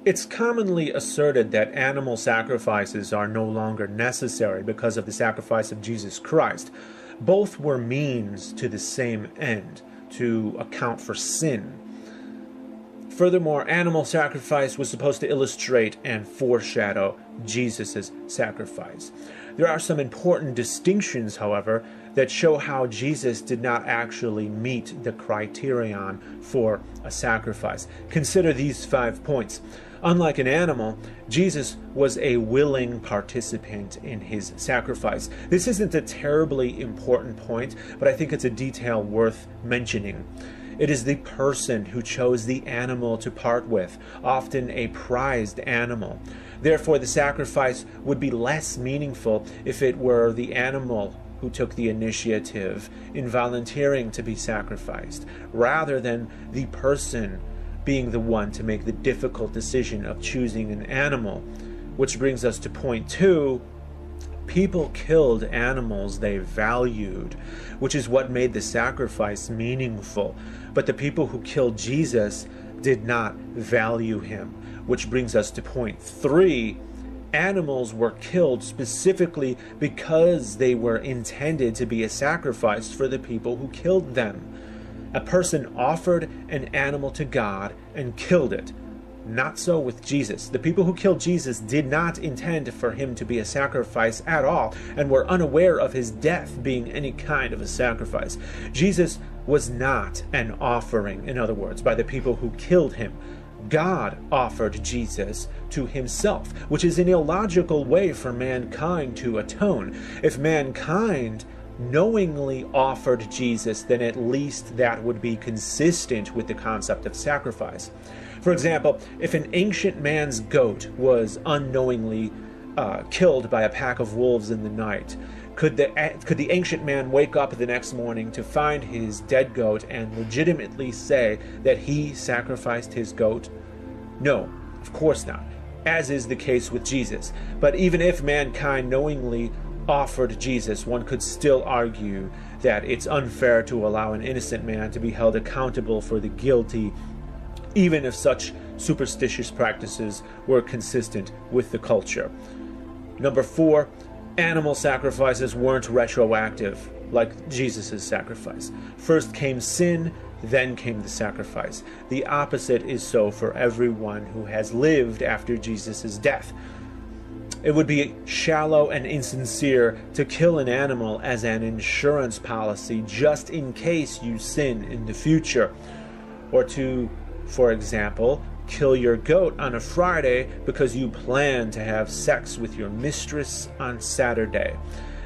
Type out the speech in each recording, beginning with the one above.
It's commonly asserted that animal sacrifices are no longer necessary because of the sacrifice of Jesus Christ. Both were means to the same end, to account for sin. Furthermore, animal sacrifice was supposed to illustrate and foreshadow Jesus' sacrifice. There are some important distinctions, however, that show how Jesus did not actually meet the criterion for a sacrifice. Consider these 5 points. Unlike an animal, Jesus was a willing participant in his sacrifice. This isn't a terribly important point, but I think it's a detail worth mentioning. It is the person who chose the animal to part with, often a prized animal. Therefore, the sacrifice would be less meaningful if it were the animal who took the initiative in volunteering to be sacrificed, rather than the person being the one to make the difficult decision of choosing an animal. Which brings us to point 2. People killed animals they valued, which is what made the sacrifice meaningful. But the people who killed Jesus did not value him, which brings us to point 3. Animals were killed specifically because they were intended to be a sacrifice for the people who killed them. A person offered an animal to God and killed it. Not so with Jesus. The people who killed Jesus did not intend for him to be a sacrifice at all, and were unaware of his death being any kind of a sacrifice. Jesus was not an offering, in other words, by the people who killed him. God offered Jesus to himself, which is an illogical way for mankind to atone. If mankind knowingly offered Jesus, then at least that would be consistent with the concept of sacrifice. For example, if an ancient man's goat was unknowingly killed by a pack of wolves in the night, could the ancient man wake up the next morning to find his dead goat and legitimately say that he sacrificed his goat? No, of course not, as is the case with Jesus. But even if mankind knowingly offered Jesus, one could still argue that it's unfair to allow an innocent man to be held accountable for the guilty, even if such superstitious practices were consistent with the culture. Number 4, animal sacrifices weren't retroactive like Jesus' sacrifice. First came sin, then came the sacrifice. The opposite is so for everyone who has lived after Jesus' death. It would be shallow and insincere to kill an animal as an insurance policy just in case you sin in the future, or to, for example, kill your goat on a Friday because you plan to have sex with your mistress on Saturday.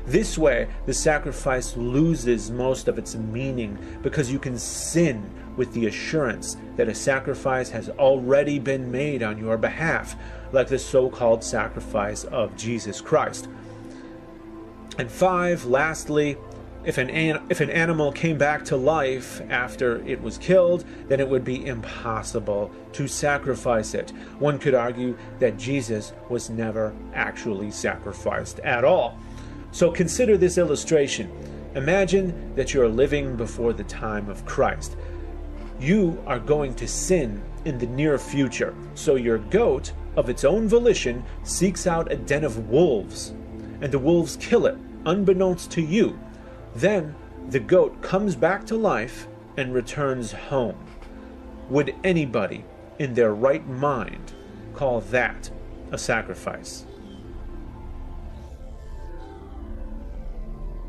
This way, the sacrifice loses most of its meaning because you can sin with the assurance that a sacrifice has already been made on your behalf, like the so-called sacrifice of Jesus Christ. And 5, lastly, if an animal came back to life after it was killed, then it would be impossible to sacrifice it. One could argue that Jesus was never actually sacrificed at all. So consider this illustration. Imagine that you're living before the time of Christ. You are going to sin in the near future, so your goat, of its own volition, seeks out a den of wolves, and the wolves kill it, unbeknownst to you. Then the goat comes back to life and returns home. Would anybody in their right mind call that a sacrifice?